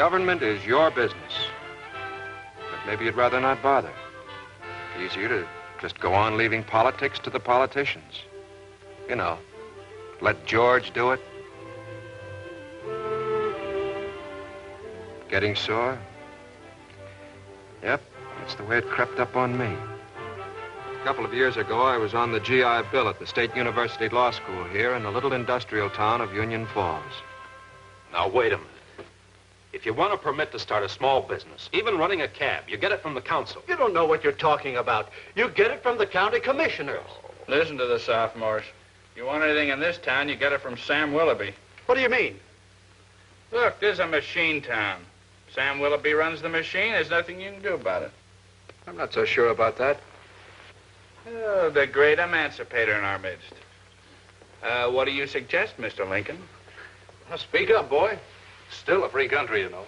Government is your business. But maybe you'd rather not bother. Easier to just go on leaving politics to the politicians. You know, let George do it. Getting sore? Yep, that's the way it crept up on me. A couple of years ago, I was on the GI Bill at the State University Law School here in the little industrial town of Union Falls. Now, wait a minute. If you want a permit to start a small business, even running a cab, you get it from the council. You don't know what you're talking about. You get it from the county commissioners. Listen to the sophomores. You want anything in this town, you get it from Sam Willoughby. What do you mean? Look, this is a machine town. Sam Willoughby runs the machine. There's nothing you can do about it. I'm not so sure about that. Oh, the great emancipator in our midst. What do you suggest, Mr. Lincoln? Now, speak up, boy. Still a free country, you know.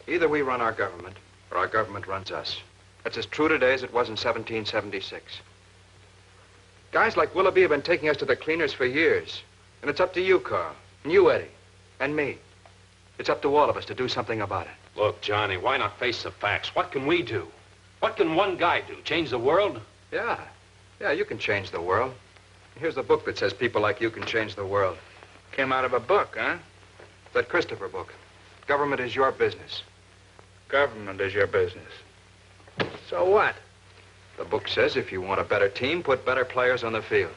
Either we run our government, or our government runs us. That's as true today as it was in 1776. Guys like Willoughby have been taking us to the cleaners for years. And it's up to you, Carl, and you, Eddie, and me. It's up to all of us to do something about it. Look, Johnny, why not face the facts? What can we do? What can one guy do? Change the world? Yeah, you can change the world. Here's the book that says people like you can change the world. Came out of a book, huh? That Christopher book. Government is your business. Government is your business. So what? The book says if you want a better team, put better players on the field.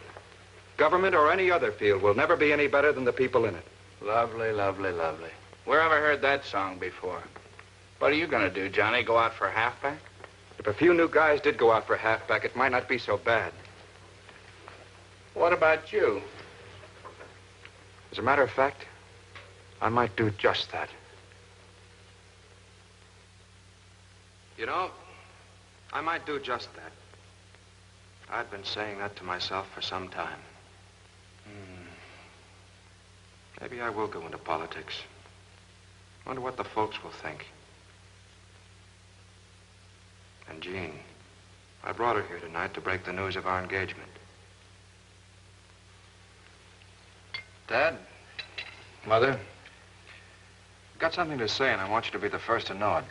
Government or any other field will never be any better than the people in it. Lovely, lovely, lovely. Where ever heard that song before? What are you going to do, Johnny? Go out for halfback? If a few new guys did go out for halfback, it might not be so bad. What about you? As a matter of fact, I might do just that. You know, I might do just that. I've been saying that to myself for some time. Maybe I will go into politics. Wonder what the folks will think. And Jean, I brought her here tonight to break the news of our engagement. Dad, Mother, I've got something to say, and I want you to be the first to know it.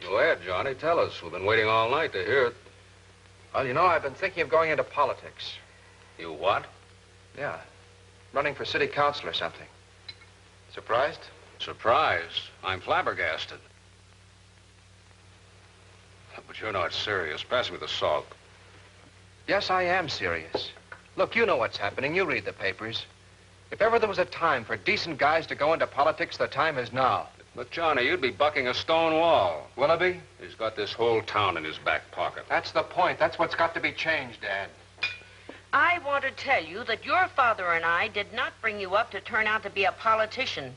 Go ahead, Johnny. Tell us. We've been waiting all night to hear it. Well, you know, I've been thinking of going into politics. You what? Yeah, running for city council or something. Surprised? Surprised? I'm flabbergasted. But you're not serious. Pass me the salt. Yes, I am serious. Look, you know what's happening. You read the papers. If ever there was a time for decent guys to go into politics, the time is now. But, Johnny, you'd be bucking a stone wall. Willoughby? He's got this whole town in his back pocket. That's the point. That's what's got to be changed, Dad. I want to tell you that your father and I did not bring you up to turn out to be a politician,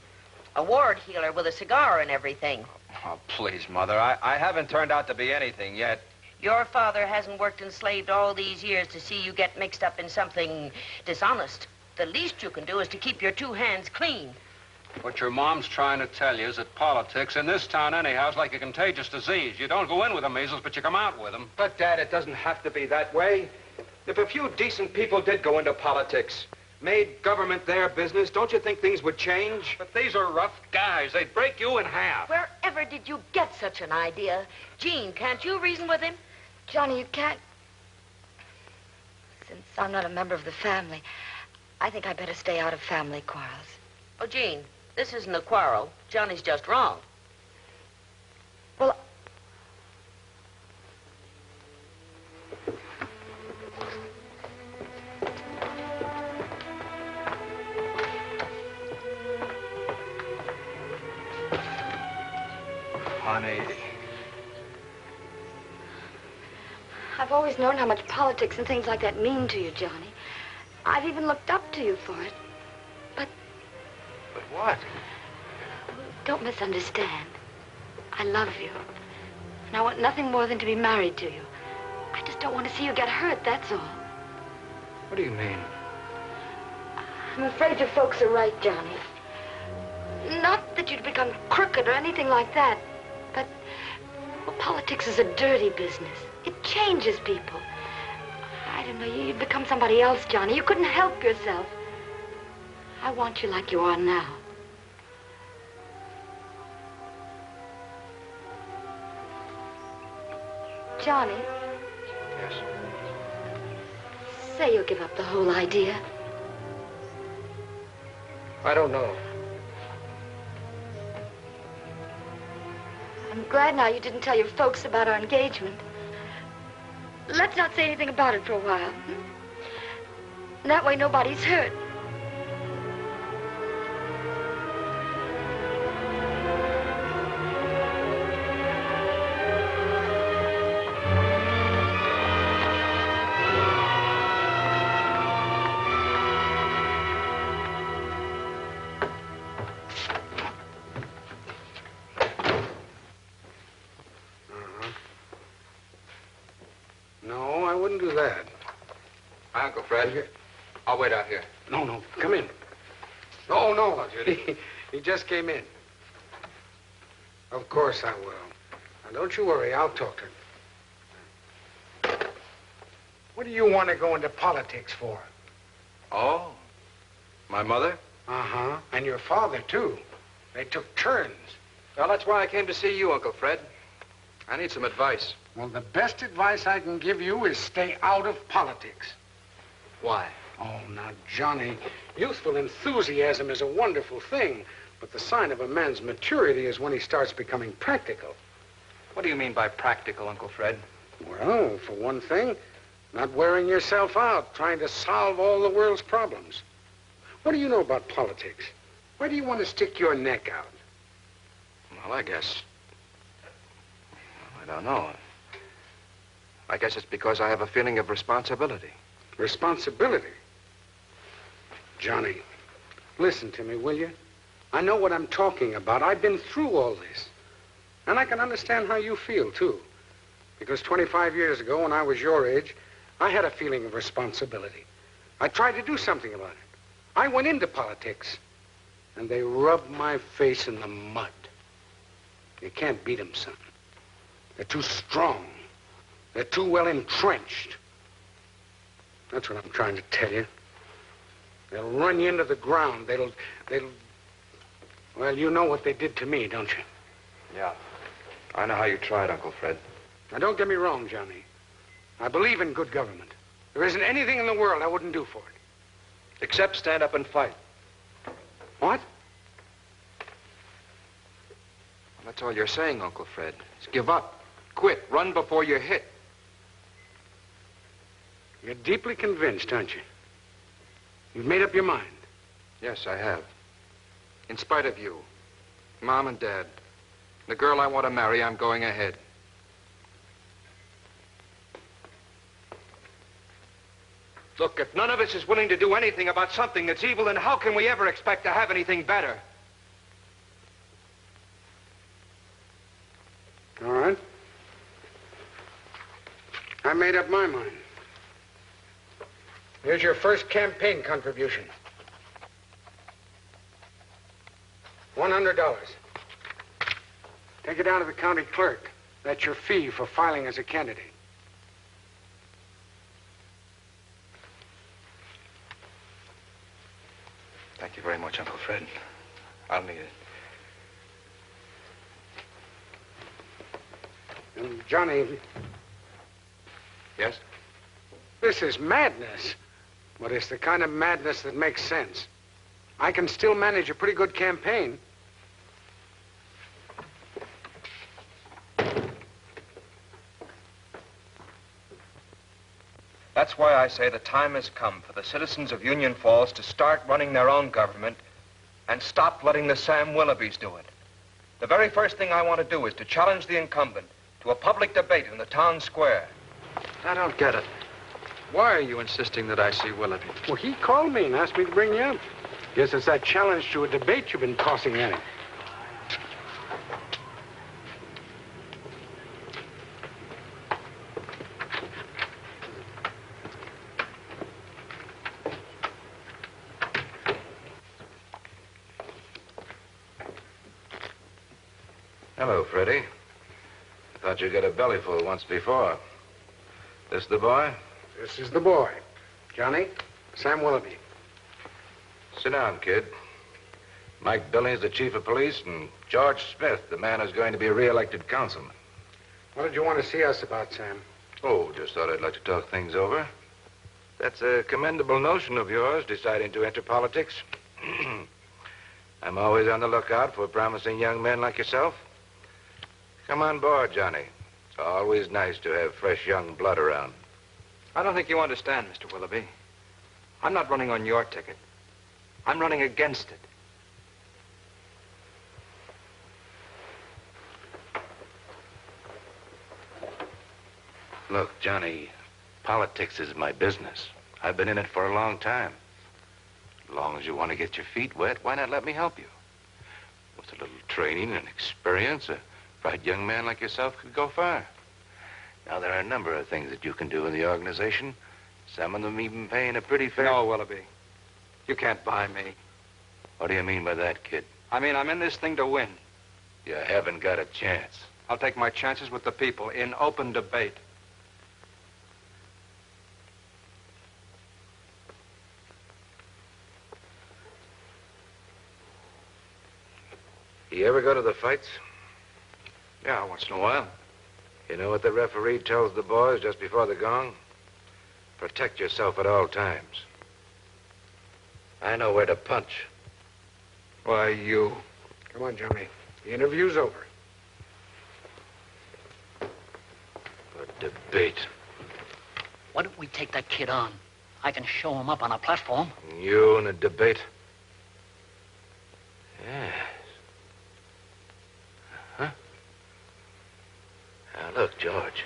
a ward healer with a cigar and everything. Oh, please, Mother. I haven't turned out to be anything yet. Your father hasn't worked enslaved all these years to see you get mixed up in something dishonest. The least you can do is to keep your two hands clean. What your mom's trying to tell you is that politics, in this town anyhow, is like a contagious disease. You don't go in with the measles, but you come out with them. But, Dad, it doesn't have to be that way. If a few decent people did go into politics, made government their business, don't you think things would change? But these are rough guys. They'd break you in half. Wherever did you get such an idea? Jean, can't you reason with him? Johnny, you can't. Since I'm not a member of the family, I think I better stay out of family quarrels. Oh, Jean, this isn't a quarrel. Johnny's just wrong. Well, Honey. I've always known how much politics and things like that mean to you, Johnny. I've even looked up to you for it. But what? Don't misunderstand. I love you. And I want nothing more than to be married to you. I just don't want to see you get hurt, that's all. What do you mean? I'm afraid your folks are right, Johnny. Not that you'd become crooked or anything like that, but well, politics is a dirty business. It changes people. I don't know, you'd become somebody else, Johnny. You couldn't help yourself. I want you like you are now. Johnny, Yes. say you'll give up the whole idea. I don't know. I'm glad now you didn't tell your folks about our engagement. Let's not say anything about it for a while. That way nobody's hurt. No, I wouldn't do that. Hi, Uncle Fred. I'll wait out here. No, come in. No, Judy. He just came in. Of course I will. Now, don't you worry. I'll talk to him. What do you want to go into politics for? Oh? My mother? Uh-huh. And your father, too. They took turns. Well, that's why I came to see you, Uncle Fred. I need some advice. Well, the best advice I can give you is stay out of politics. Why? Oh, now, Johnny, youthful enthusiasm is a wonderful thing, but the sign of a man's maturity is when he starts becoming practical. What do you mean by practical, Uncle Fred? Well, for one thing, not wearing yourself out, trying to solve all the world's problems. What do you know about politics? Why do you want to stick your neck out? Well, I guess... I don't know. I guess it's because I have a feeling of responsibility. Responsibility? Johnny, listen to me, will you? I know what I'm talking about. I've been through all this. And I can understand how you feel, too. Because 25 years ago, when I was your age, I had a feeling of responsibility. I tried to do something about it. I went into politics, and they rubbed my face in the mud. You can't beat them, son. They're too strong. They're too well entrenched. That's what I'm trying to tell you. They'll run you into the ground. They'll... Well, you know what they did to me, don't you? Yeah. I know how you tried, Uncle Fred. Now, don't get me wrong, Johnny. I believe in good government. There isn't anything in the world I wouldn't do for it. Except stand up and fight. What? That's all you're saying, Uncle Fred. Is give up. Quit. Run before you're hit. You're deeply convinced, aren't you? You've made up your mind. Yes, I have. In spite of you, Mom and Dad, the girl I want to marry, I'm going ahead. Look, if none of us is willing to do anything about something that's evil, then how can we ever expect to have anything better? All right. I made up my mind. Here's your first campaign contribution. $100. Take it down to the county clerk. That's your fee for filing as a candidate. Thank you very much, Uncle Fred. I'll need it. And Johnny... Yes? This is madness. But it's the kind of madness that makes sense. I can still manage a pretty good campaign. That's why I say the time has come for the citizens of Union Falls to start running their own government and stop letting the Sam Willoughbys do it. The very first thing I want to do is to challenge the incumbent to a public debate in the town square. I don't get it. Why are you insisting that I see Willoughby? Well, he called me and asked me to bring you up. Guess it's that challenge to a debate you've been tossing at him. Hello, Freddie. I thought you'd get a bellyful once before. This the boy? This is the boy. Johnny, Sam Willoughby. Sit down, kid. Mike Billings, the chief of police, and George Smith, the man who's going to be re-elected councilman. What did you want to see us about, Sam? Oh, just thought I'd like to talk things over. That's a commendable notion of yours, deciding to enter politics. I'm always on the lookout for promising young men like yourself. Come on board, Johnny. It's always nice to have fresh young blood around. I don't think you understand, Mr. Willoughby. I'm not running on your ticket. I'm running against it. Look, Johnny, politics is my business. I've been in it for a long time. As long as you want to get your feet wet, why not let me help you? With a little training and experience, a bright young man like yourself could go far. Now, there are a number of things that you can do in the organization. Some of them even paying a pretty fair... No, Willoughby. You can't buy me. What do you mean by that, kid? I mean, I'm in this thing to win. You haven't got a chance. I'll take my chances with the people in open debate. You ever go to the fights? Yeah, once in a while. You know what the referee tells the boys just before the gong? Protect yourself at all times. I know where to punch. Why, you... Come on, Johnny. The interview's over. A debate. Why don't we take that kid on? I can show him up on a platform. You in a debate? Yes. Huh? Now, look, George.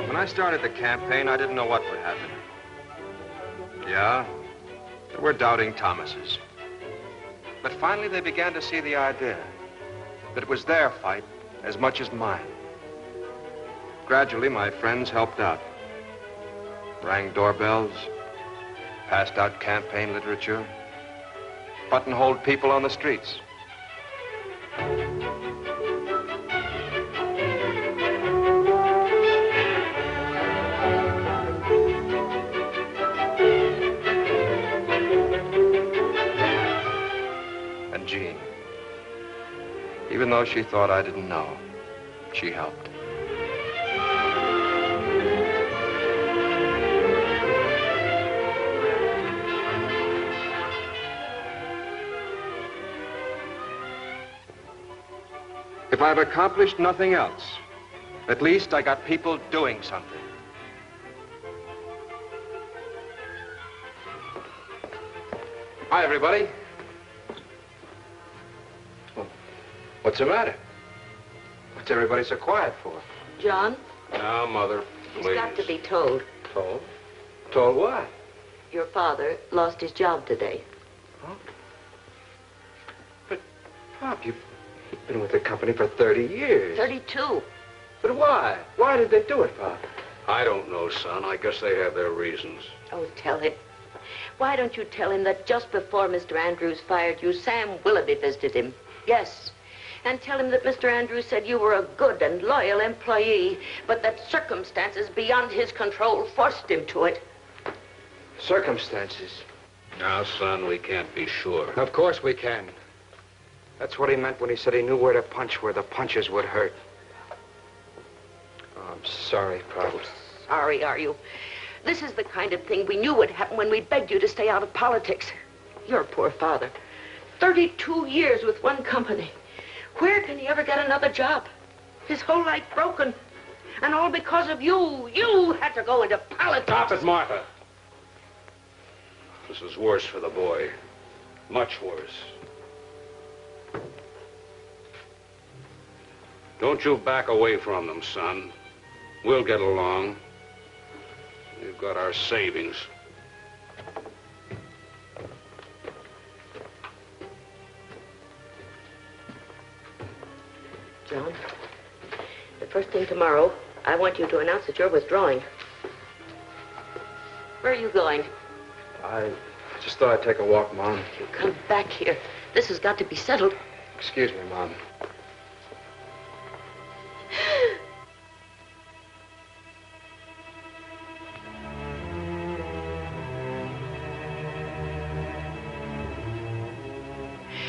When I started the campaign, I didn't know what would happen. Yeah, there were doubting Thomases. But finally, they began to see the idea that it was their fight as much as mine. Gradually, my friends helped out. Rang doorbells, passed out campaign literature, buttonholed people on the streets. And Jean, even though she thought I didn't know, she helped. If I've accomplished nothing else, at least I got people doing something. Hi, everybody. Well, what's the matter? What's everybody so quiet for? John, Now, Mother, he's got to be told. Told? Told what? Your father lost his job today. Huh? But, Pop, you've been with the company for 30 years. 32. But why? Why did they do it, Pop? I don't know, son. I guess they have their reasons. Oh, tell him. Why don't you tell him that just before Mr. Andrews fired you, Sam Willoughby visited him? Yes. And tell him that Mr. Andrews said you were a good and loyal employee, but that circumstances beyond his control forced him to it. Circumstances. Now, son, we can't be sure. Of course we can. That's what he meant when he said he knew where to punch, where the punches would hurt. Oh, I'm sorry, Pop. Sorry, are you? This is the kind of thing we knew would happen when we begged you to stay out of politics. Your poor father. 32 years with one company. Where can he ever get another job? His whole life broken. And all because of you. You had to go into politics. Stop it, Martha. This is worse for the boy. Much worse. Don't you back away from them, son. We'll get along. We've got our savings. John, the first thing tomorrow, I want you to announce that you're withdrawing. Where are you going? I just thought I'd take a walk, Mom. You come back here. This has got to be settled. Excuse me, Mom.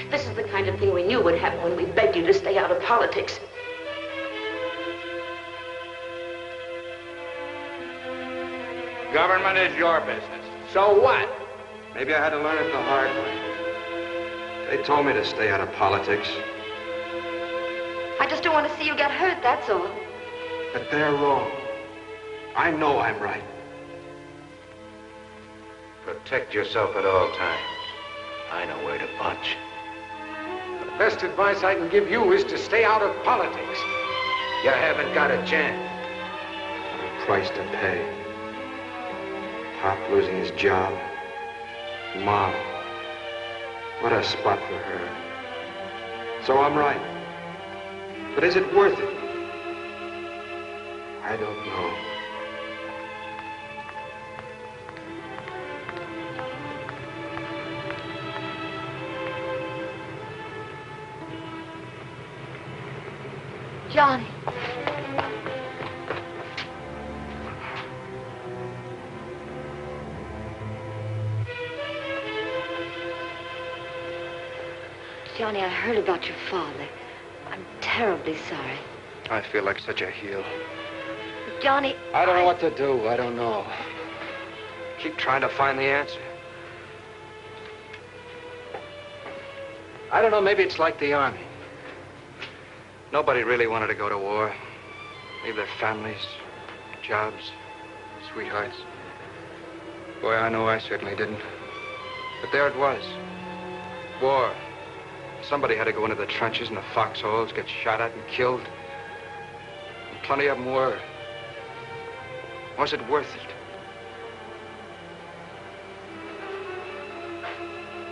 This is the kind of thing we knew would happen when we begged you to stay out of politics. Government is your business. So what? Maybe I had to learn it the hard way. They told me to stay out of politics. I just don't want to see you get hurt, that's all. But they're wrong. I know I'm right. Protect yourself at all times. I know where to punch. The best advice I can give you is to stay out of politics. You haven't got a chance. What a price to pay. Pop losing his job. Mom. What a spot for her. So I'm right. But is it worth it? I don't know. Johnny. Johnny, I heard about your father. I'm terribly sorry. I feel like such a heel. But Johnny, I don't know what to do. I don't know. Keep trying to find the answer. I don't know, maybe it's like the Army. Nobody really wanted to go to war. Leave their families, jobs, sweethearts. Boy, I know I certainly didn't. But there it was. War. Somebody had to go into the trenches and the foxholes, get shot at and killed. And plenty of them were. Was it worth it?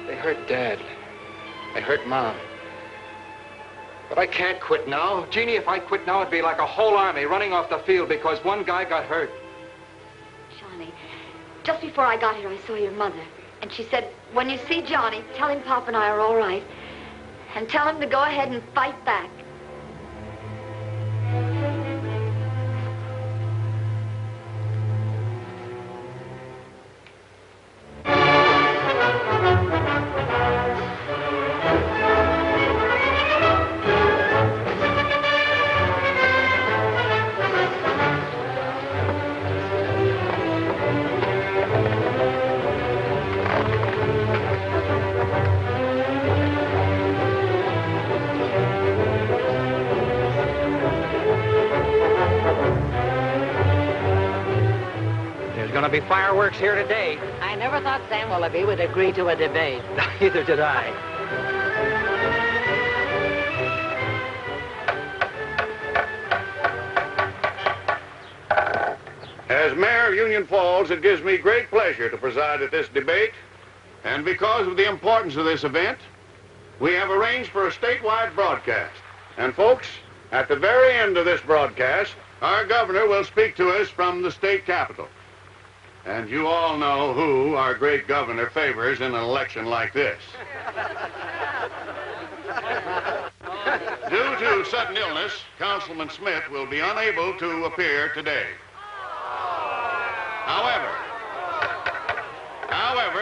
They hurt Dad. They hurt Mom. But I can't quit now. Jeannie, if I quit now, it'd be like a whole army running off the field because one guy got hurt. Johnny, just before I got here, I saw your mother. And she said, when you see Johnny, tell him Pop and I are all right. And tell him to go ahead and fight back. Be fireworks here today. I never thought Sam Willoughby would agree to a debate. Neither did I. As mayor of Union Falls, it gives me great pleasure to preside at this debate. And because of the importance of this event, we have arranged for a statewide broadcast. And folks, at the very end of this broadcast, our governor will speak to us from the state capitol. And you all know who our great governor favors in an election like this. Due to sudden illness, Councilman Smith will be unable to appear today. However,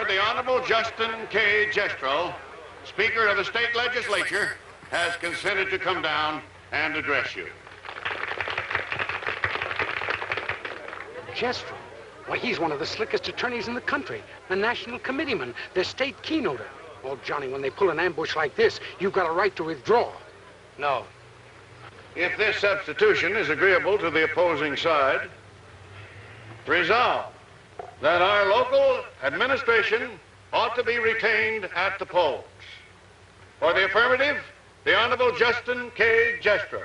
the Honorable Justin K. Jestro, Speaker of the State Legislature, has consented to come down and address you. Jestro? Why, he's one of the slickest attorneys in the country. A national committeeman, the state keynoter. Oh, Johnny, when they pull an ambush like this, you've got a right to withdraw. No. If this substitution is agreeable to the opposing side, resolve that our local administration ought to be retained at the polls. For the affirmative, the Honorable Justin K. Jestro.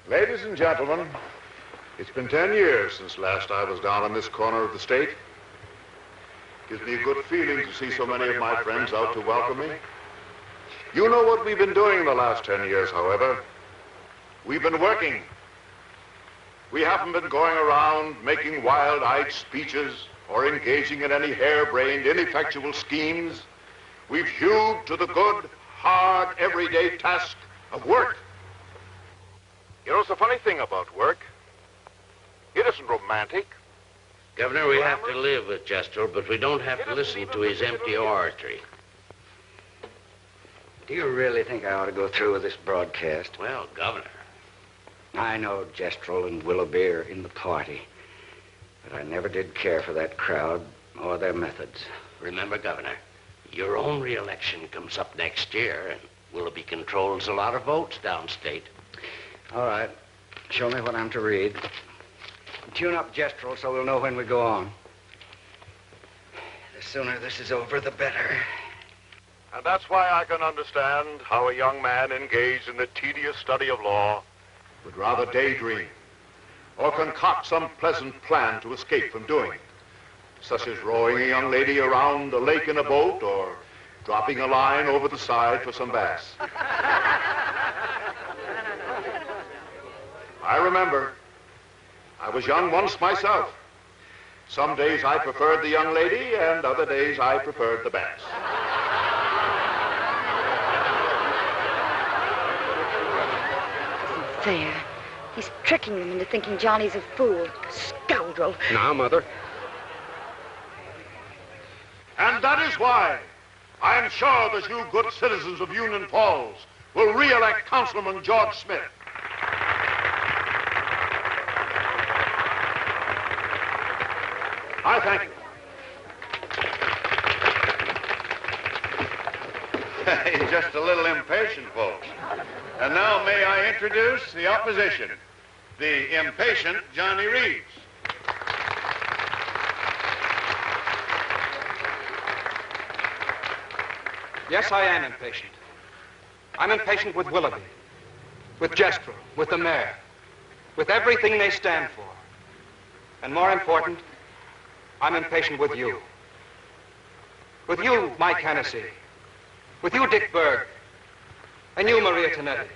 Ladies and gentlemen, it's been 10 years since last I was down in this corner of the state. Gives me a good feeling to see so many of my friends out to welcome me. You know what we've been doing the last 10 years, however. We've been working. We haven't been going around making wild-eyed speeches or engaging in any harebrained, ineffectual schemes. We've hewed to the good, hard, everyday task of work. You know, it's the funny thing about work. It isn't romantic. Governor, we have to live with Jestro, but we don't have to listen to his empty oratory. Do you really think I ought to go through with this broadcast? Well, Governor. I know Jestrel and Willoughby are in the party, but I never did care for that crowd or their methods. Remember, Governor, your own re-election comes up next year, and Willoughby controls a lot of votes downstate. All right. Show me what I'm to read. Tune up Jestrel so we'll know when we go on. The sooner this is over, the better. And that's why I can understand how a young man engaged in the tedious study of law would rather daydream or concoct some pleasant plan to escape from doing it, such as rowing a young lady around the lake in a boat or dropping a line over the side for some bass. I remember, I was young once myself. Some days I preferred the young lady, and other days I preferred the bass. There. He's tricking them into thinking Johnny's a fool. Scoundrel. Now, Mother. And that is why I am sure that you good citizens of Union Falls will re-elect Councilman George Smith. I thank you. He's just a little impatient, folks. And now may I introduce the opposition, the impatient Johnny Reeves. Yes, I am impatient. I'm impatient with Willoughby, with Jestrel, with the mayor, with everything they stand for. And more important, I'm impatient with you. With you, Mike Hennessy. With you, Dick Berg. And you, Maria Tonetti.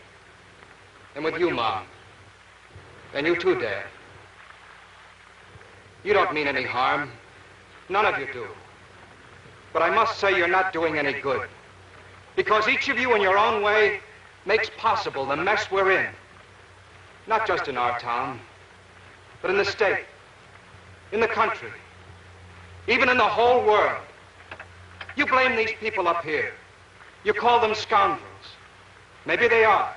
And with you, Mom. And you too, Dad. You don't mean any harm. None of you do. But I must say you're not doing any good. Because each of you in your own way makes possible the mess we're in. Not just in our town, but in the state, in the country, even in the whole world. You blame these people up here. You call them scoundrels. Maybe they are.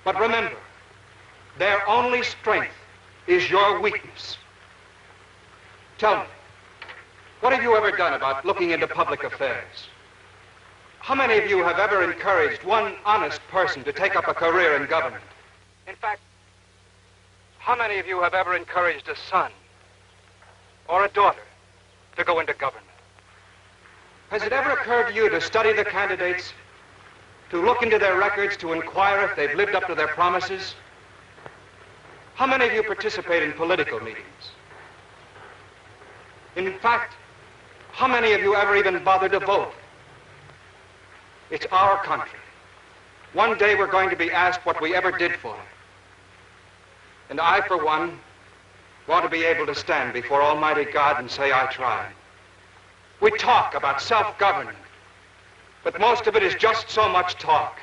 But remember, their only strength is your weakness. Tell me, what have you ever done about looking into public affairs? How many of you have ever encouraged one honest person to take up a career in government? In fact, how many of you have ever encouraged a son or a daughter to go into government? Has it ever occurred to you to study the candidates, to look into their records, to inquire if they've lived up to their promises? How many of you participate in political meetings? In fact, how many of you ever even bother to vote? It's our country. One day we're going to be asked what we ever did for it. And I, for one, want to be able to stand before Almighty God and say I tried. We talk about self-government, but most of it is just so much talk.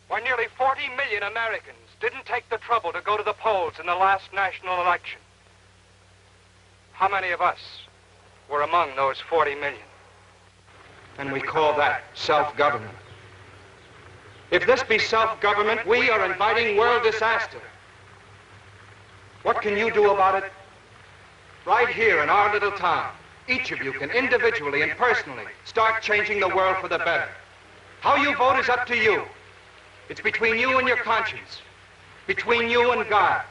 Why, nearly 40 million Americans didn't take the trouble to go to the polls in the last national election. How many of us were among those 40 million? And we call that self-government. If this be self-government, we are inviting world disaster. What can you do about it? Right here in our little town, each of you can individually and personally start changing the world for the better. How you vote is up to you. It's between you and your conscience, between you and God.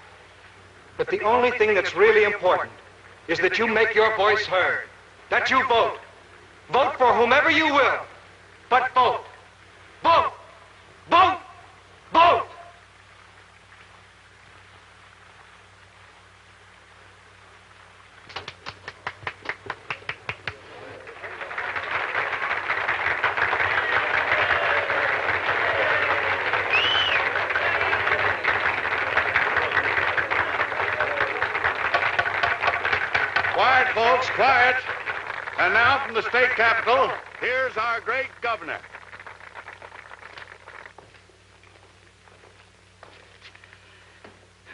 But the only thing that's really important is that you make your voice heard, that you vote. Vote for whomever you will, but vote. Vote! Vote! Vote! Quiet, folks, quiet. And now from the state capitol, here's our great governor.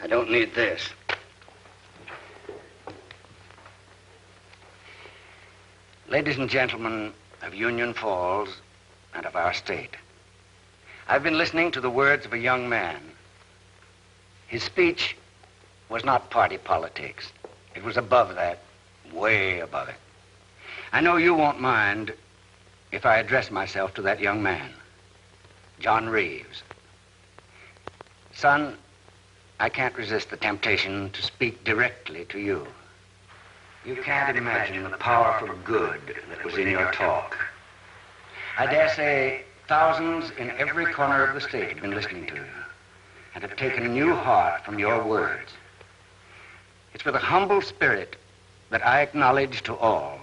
I don't need this. Ladies and gentlemen of Union Falls and of our state, I've been listening to the words of a young man. His speech was not party politics. It was above that, way above it. I know you won't mind if I address myself to that young man, John Reeves. Son, I can't resist the temptation to speak directly to you. You can't imagine the powerful good that was in your talk. I dare say thousands in every corner of the state have been listening to you and have taken new heart from your words. It's with a humble spirit that I acknowledge to all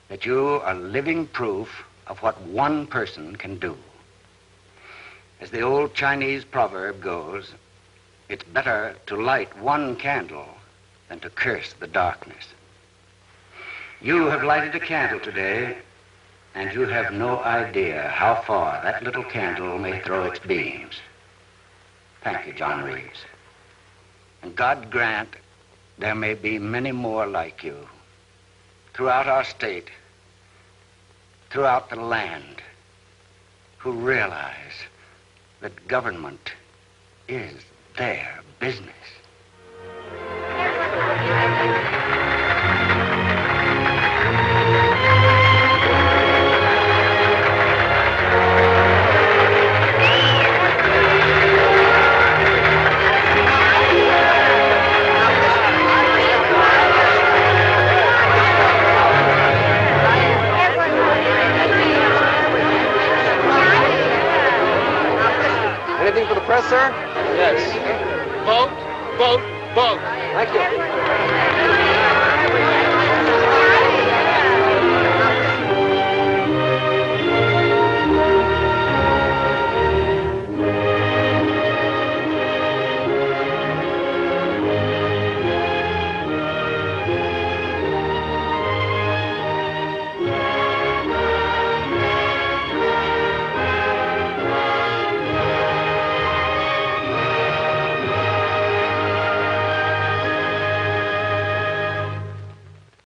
that you are living proof of what one person can do. As the old Chinese proverb goes, it's better to light one candle than to curse the darkness. You have lighted a candle today, and you have no idea how far that little candle may throw its beams. Thank you, John Reeves. And God grant there may be many more like you throughout our state, throughout the land, who realize that government is their business. Anything for the press, sir? Yes. Vote, vote, vote. Thank you.